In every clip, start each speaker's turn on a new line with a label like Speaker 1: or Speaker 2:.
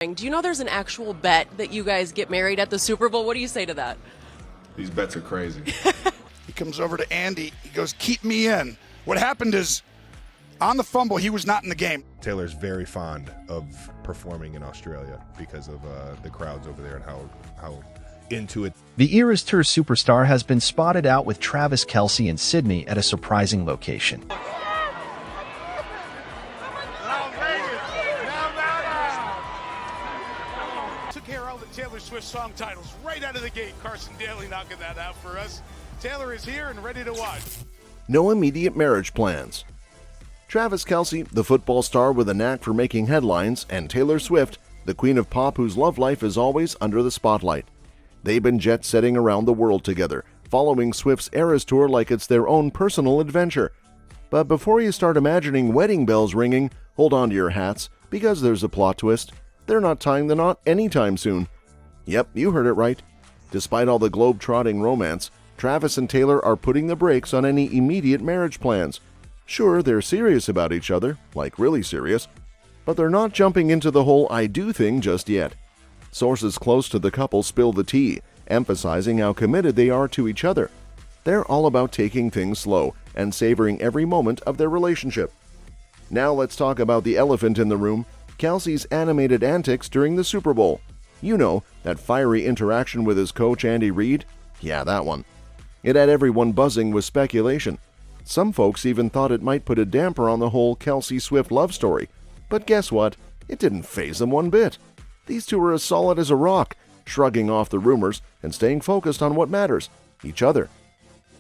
Speaker 1: Do you know there's an actual bet that you guys get married at the Super Bowl? What do you say to that?
Speaker 2: These bets are crazy.
Speaker 3: He comes over to Andy. He goes, keep me in. What happened is, on the fumble, he was not in the game.
Speaker 4: Taylor's very fond of performing in Australia because of the crowds over there and how into it.
Speaker 5: The Eras Tour superstar has been spotted out with Travis Kelce in Sydney at a surprising location.
Speaker 3: Took care of all the Taylor Swift song titles right out of the gate. Carson Daly knocking that out for us. Taylor is here and ready to watch.
Speaker 6: No immediate marriage plans. Travis Kelce, the football star with a knack for making headlines, and Taylor Swift, the queen of pop whose love life is always under the spotlight. They've been jet-setting around the world together, following Swift's Eras Tour like it's their own personal adventure. But before you start imagining wedding bells ringing, hold on to your hats, because there's a plot twist. They're not tying the knot anytime soon. Yep, you heard it right. Despite all the globe-trotting romance, Travis and Taylor are putting the brakes on any immediate marriage plans. Sure, they're serious about each other, like really serious, but they're not jumping into the whole I do thing just yet. Sources close to the couple spill the tea, emphasizing how committed they are to each other. They're all about taking things slow and savoring every moment of their relationship. Now let's talk about the elephant in the room, Kelce's animated antics during the Super Bowl. You know, that fiery interaction with his coach Andy Reid? Yeah, that one. It had everyone buzzing with speculation. Some folks even thought it might put a damper on the whole Kelce-Swift love story. But guess what? It didn't faze them one bit. These two are as solid as a rock, shrugging off the rumors and staying focused on what matters, each other.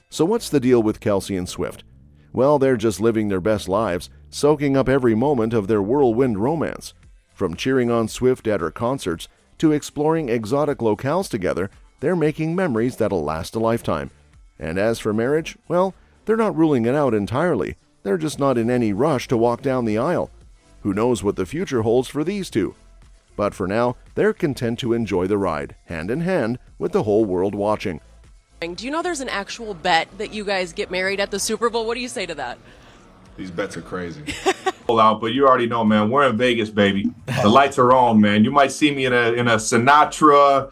Speaker 6: So what's the deal with Kelce and Swift? Well, they're just living their best lives, soaking up every moment of their whirlwind romance. From cheering on Swift at her concerts to exploring exotic locales together, they're making memories that'll last a lifetime. And as for marriage, well, they're not ruling it out entirely. They're just not in any rush to walk down the aisle. Who knows what the future holds for these two? But for now, they're content to enjoy the ride, hand in hand, with the whole world watching.
Speaker 1: Do you know there's an actual bet that you guys get married at the Super Bowl? What do you say to that?
Speaker 2: These bets are crazy.
Speaker 7: Out, but you already know, man. We're in Vegas, baby. The lights are on, man. You might see me in a Sinatra.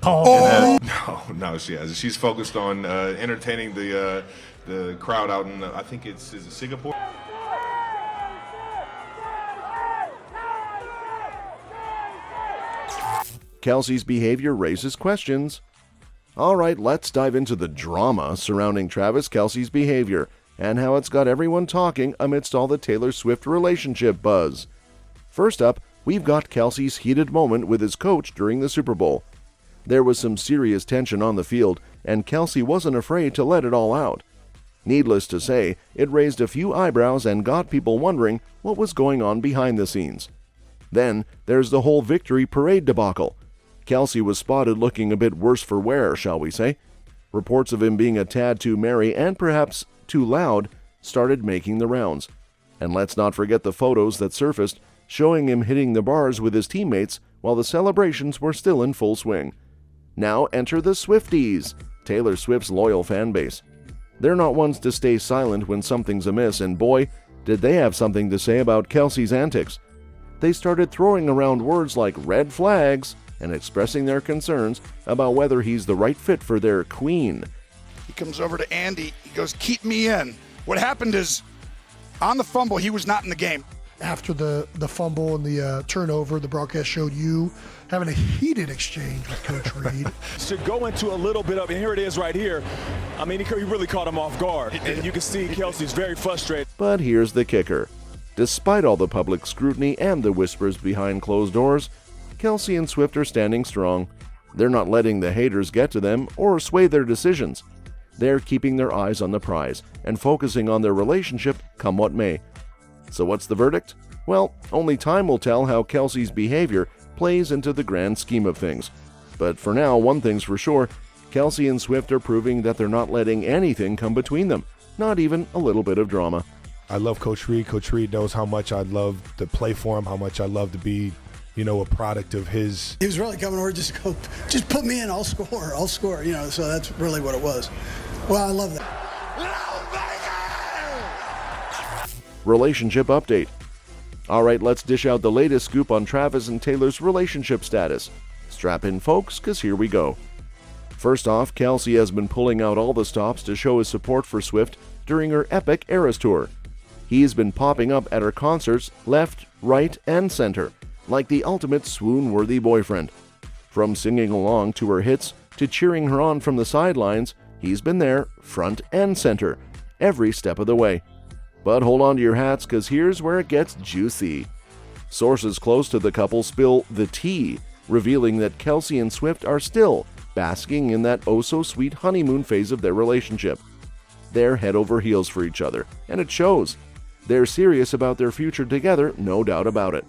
Speaker 2: No, she hasn't. She's focused on entertaining the crowd out in, I think is it Singapore?
Speaker 6: Kelce's behavior raises questions. All right, let's dive into the drama surrounding Travis Kelce's behavior and how it's got everyone talking amidst all the Taylor Swift relationship buzz. First up, we've got Kelce's heated moment with his coach during the Super Bowl. There was some serious tension on the field, and Kelce wasn't afraid to let it all out. Needless to say, it raised a few eyebrows and got people wondering what was going on behind the scenes. Then, there's the whole victory parade debacle. Kelce was spotted looking a bit worse for wear, shall we say. Reports of him being a tad too merry and perhaps too loud started making the rounds. And let's not forget the photos that surfaced showing him hitting the bars with his teammates while the celebrations were still in full swing. Now enter the Swifties, Taylor Swift's loyal fan base. They're not ones to stay silent when something's amiss, and boy, did they have something to say about Kelce's antics. They started throwing around words like red flags and expressing their concerns about whether he's the right fit for their queen.
Speaker 3: He comes over to Andy. He goes, keep me in. What happened is, on the fumble, he was not in the game.
Speaker 8: After the fumble and the turnover, the broadcast showed you having a heated exchange with Coach Reid.
Speaker 9: To go into a little bit of, and here it is right here. I mean, he really caught him off guard. And you can see Kelce's very frustrated.
Speaker 6: But here's the kicker. Despite all the public scrutiny and the whispers behind closed doors, Kelce and Swift are standing strong. They're not letting the haters get to them or sway their decisions. They're keeping their eyes on the prize and focusing on their relationship come what may. So what's the verdict? Well, only time will tell how Kelce's behavior plays into the grand scheme of things. But for now, one thing's for sure, Kelce and Swift are proving that they're not letting anything come between them, not even a little bit of drama.
Speaker 4: I love Coach Reid. Coach Reid knows how much I love to play for him, how much I love to be, a product of his.
Speaker 10: He was really coming over just put me in, I'll score, so that's really what it was. Well, I love that.
Speaker 6: Relationship update. All right, let's dish out the latest scoop on Travis and Taylor's relationship status. Strap in, folks, because here we go. First off, Kelce has been pulling out all the stops to show his support for Swift during her epic Eras Tour. He's been popping up at her concerts left, right, and center, like the ultimate swoon-worthy boyfriend. From singing along to her hits to cheering her on from the sidelines, he's been there, front and center, every step of the way. But hold on to your hats, because here's where it gets juicy. Sources close to the couple spill the tea, revealing that Kelce and Swift are still basking in that oh-so-sweet honeymoon phase of their relationship. They're head over heels for each other, and it shows. They're serious about their future together, no doubt about it.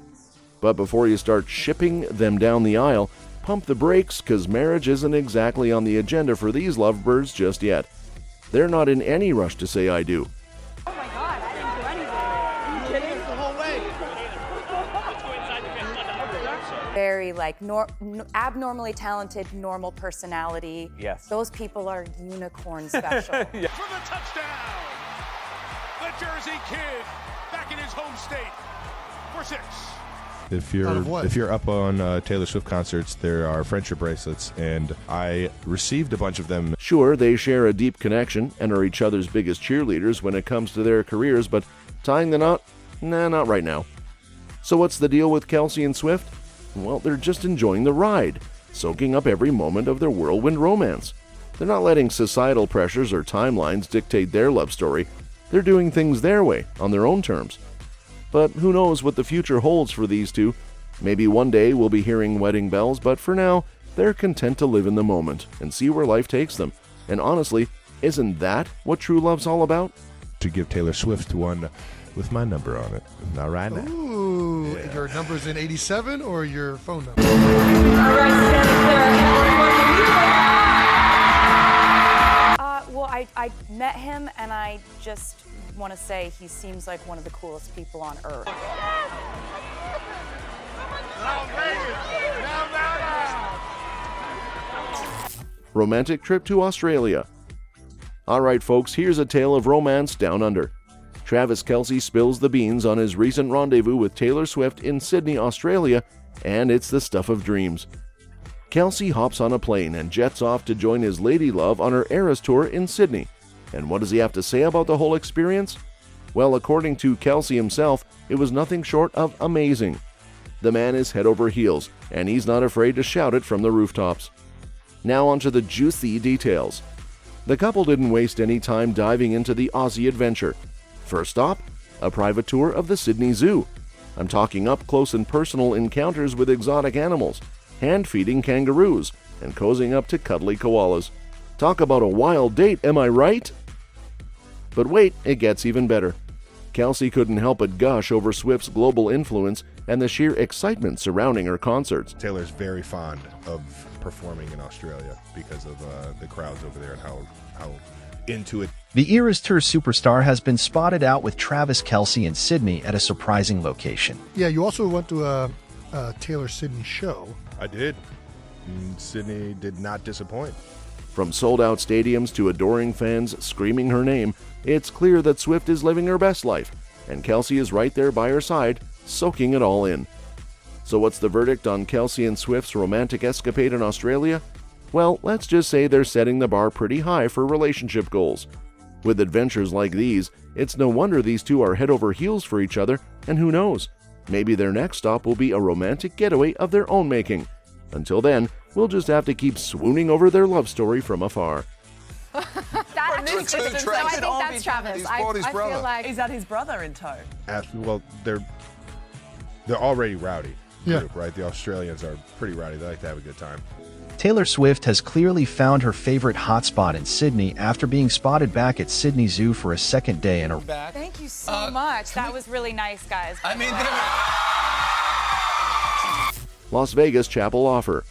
Speaker 6: But before you start shipping them down the aisle, pump the brakes, because marriage isn't exactly on the agenda for these lovebirds just yet. They're not in any rush to say I do.
Speaker 11: Oh my God, I didn't do anything. Are you kidding? The whole way.
Speaker 12: Very abnormally talented, normal personality.
Speaker 13: Yes.
Speaker 12: Those people are unicorn special.
Speaker 3: For the touchdown, the Jersey Kid back in his home state for 6.
Speaker 4: If you're up on Taylor Swift concerts, there are friendship bracelets, and I received a bunch of them.
Speaker 6: Sure, they share a deep connection and are each other's biggest cheerleaders when it comes to their careers, but tying the knot? Nah, not right now. So what's the deal with Kelce and Swift? Well, they're just enjoying the ride, soaking up every moment of their whirlwind romance. They're not letting societal pressures or timelines dictate their love story. They're doing things their way, on their own terms. But who knows what the future holds for these two? Maybe one day we'll be hearing wedding bells, but for now, they're content to live in the moment and see where life takes them. And honestly, isn't that what true love's all about?
Speaker 4: To give Taylor Swift one with my number on it. Not right now.
Speaker 8: Ooh, your number's in 87 or your phone number?
Speaker 12: Well, I met him, and I just want to say he seems like one of the coolest people on earth.
Speaker 6: Romantic trip to Australia. All right, folks, here's a tale of romance down under. Travis Kelce spills the beans on his recent rendezvous with Taylor Swift in Sydney, Australia, and it's the stuff of dreams. Kelce hops on a plane and jets off to join his lady love on her Eras Tour in Sydney. And what does he have to say about the whole experience? Well, according to Kelce himself, it was nothing short of amazing. The man is head over heels, and he's not afraid to shout it from the rooftops. Now onto the juicy details. The couple didn't waste any time diving into the Aussie adventure. First stop, a private tour of the Sydney Zoo. I'm talking up close and personal encounters with exotic animals, hand-feeding kangaroos, and cozying up to cuddly koalas. Talk about a wild date, am I right? But wait, it gets even better. Kelce couldn't help but gush over Swift's global influence and the sheer excitement surrounding her concerts.
Speaker 4: Taylor's very fond of performing in Australia because of the crowds over there and how into it.
Speaker 5: The Eras Tour superstar has been spotted out with Travis Kelce in Sydney at a surprising location.
Speaker 8: Yeah, you also went to a Taylor Sydney show.
Speaker 4: I did. Sydney did not disappoint.
Speaker 6: From sold-out stadiums to adoring fans screaming her name, it's clear that Swift is living her best life, and Kelce is right there by her side, soaking it all in. So what's the verdict on Kelce and Swift's romantic escapade in Australia? Well, let's just say they're setting the bar pretty high for relationship goals. With adventures like these, it's no wonder these two are head over heels for each other, and who knows, maybe their next stop will be a romantic getaway of their own making. Until then, we'll just have to keep swooning over their love story from afar.
Speaker 11: I think that's Travis. I feel like...
Speaker 13: Is that his brother in tow?
Speaker 4: Well, they're already rowdy
Speaker 8: Yeah.
Speaker 4: group, right? The Australians are pretty rowdy. They like to have a good time.
Speaker 5: Taylor Swift has clearly found her favorite hotspot in Sydney after being spotted back at Sydney Zoo for a second day in a row.
Speaker 12: Thank you so much. That was really nice, guys.
Speaker 14: I mean,
Speaker 6: Las Vegas Chapel offer.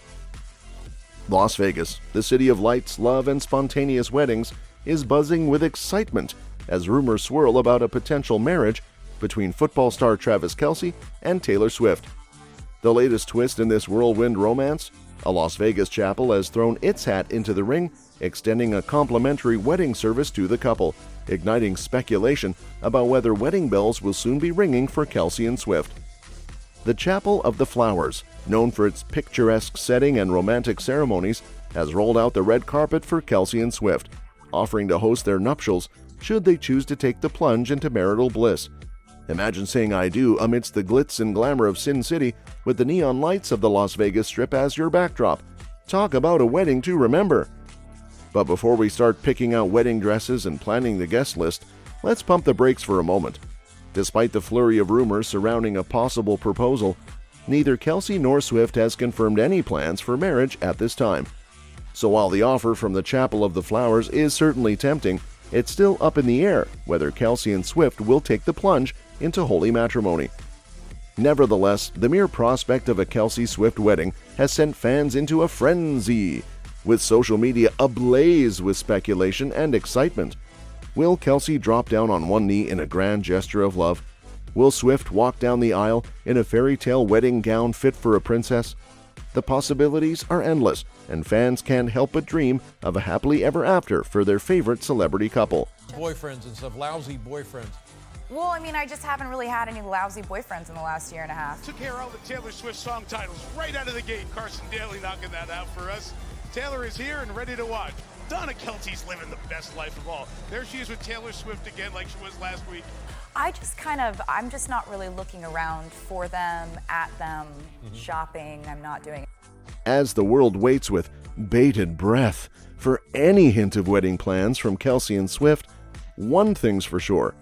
Speaker 6: Las Vegas, the city of lights, love, and spontaneous weddings, is buzzing with excitement as rumors swirl about a potential marriage between football star Travis Kelce and Taylor Swift. The latest twist in this whirlwind romance? A Las Vegas chapel has thrown its hat into the ring, extending a complimentary wedding service to the couple, igniting speculation about whether wedding bells will soon be ringing for Kelce and Swift. The Chapel of the Flowers, known for its picturesque setting and romantic ceremonies, has rolled out the red carpet for Kelce and Swift, offering to host their nuptials should they choose to take the plunge into marital bliss. Imagine saying "I do" amidst the glitz and glamour of Sin City with the neon lights of the Las Vegas Strip as your backdrop. Talk about a wedding to remember. But before we start picking out wedding dresses and planning the guest list, let's pump the brakes for a moment. Despite the flurry of rumors surrounding a possible proposal, neither Kelce nor Swift has confirmed any plans for marriage at this time. So while the offer from the Chapel of the Flowers is certainly tempting, it's still up in the air whether Kelce and Swift will take the plunge into holy matrimony. Nevertheless, the mere prospect of a Kelce-Swift wedding has sent fans into a frenzy, with social media ablaze with speculation and excitement. Will Kelce drop down on one knee in a grand gesture of love? Will Swift walk down the aisle in a fairy tale wedding gown fit for a princess? The possibilities are endless, and fans can't help but dream of a happily ever after for their favorite celebrity couple.
Speaker 13: Boyfriends and stuff, lousy boyfriends.
Speaker 12: Well, I mean, I just haven't really had any lousy boyfriends in the last year and a half.
Speaker 3: Took care of all the Taylor Swift song titles right out of the gate. Carson Daly knocking that out for us. Taylor is here and ready to watch. Donna Kelce's living the best life of all. There she is with Taylor Swift again like she was last week.
Speaker 12: I'm just not really looking around for them, at them, shopping. I'm not doing it.
Speaker 6: As the world waits with bated breath for any hint of wedding plans from Kelce and Swift, one thing's for sure.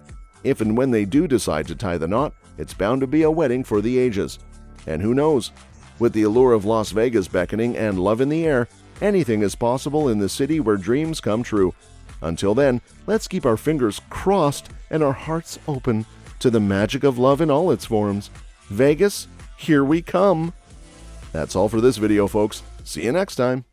Speaker 6: If and when they do decide to tie the knot, it's bound to be a wedding for the ages. And who knows? With the allure of Las Vegas beckoning and love in the air, anything is possible in the city where dreams come true. Until then, let's keep our fingers crossed and our hearts open to the magic of love in all its forms. Vegas, here we come! That's all for this video, folks. See you next time.